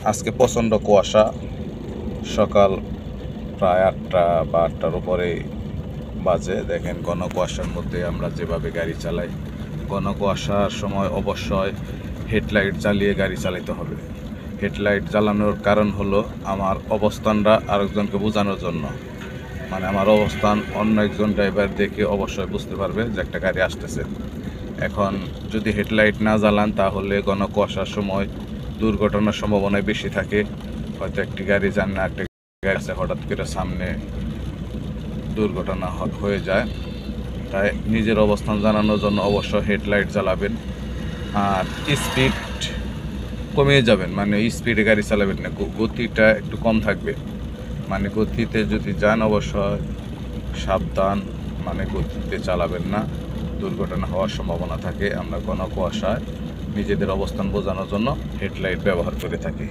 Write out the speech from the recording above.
আজকে প্রচণ্ড কুয়াশা। সকাল প্রায় 8টা বা 8টার উপরে বাজে। দেখেন ঘন কুয়াশার মধ্যে আমরা যেভাবে গাড়ি চালাই, ঘন কুয়াশার সময় অবশ্যই হেডলাইট জ্বালিয়ে গাড়ি চালাতে হবে। হেডলাইট জ্বালানোর কারণ হলো আমার অবস্থানটা আরেকজনকে বোঝানোর জন্য। মানে আমার অবস্থান অন্য একজন ড্রাইভার দেখে অবশ্যই বুঝতে পারবে যে একটা গাড়ি আসতেছে। এখন যদি হেডলাইট না জ্বালান তাহলে ঘন কুয়াশার সময় দুর্ঘটনার সম্ভাবনা বেশি থাকে। হয়তো একটি গাড়ি যান না, একটা গাড়ি আছে, হঠাৎ করে সামনে দুর্ঘটনা হয়ে যায়। তাই নিজের অবস্থান জানানোর জন্য অবশ্যই হেডলাইট জ্বালাবেন। আর স্পিড কমিয়ে যাবেন, মানে স্পিডে গাড়ি চালাবেন না, গতিটা একটু কম থাকবে। মানে গতিতে যদি যান অবশ্যই সাবধান, মানে গতিতে চালাবেন না, দুর্ঘটনা হওয়ার সম্ভাবনা থাকে। আমরা ঘন কুয়াশায় নিজেদের অবস্থান বোঝানোর জন্য হেডলাইট ব্যবহার করে থাকি।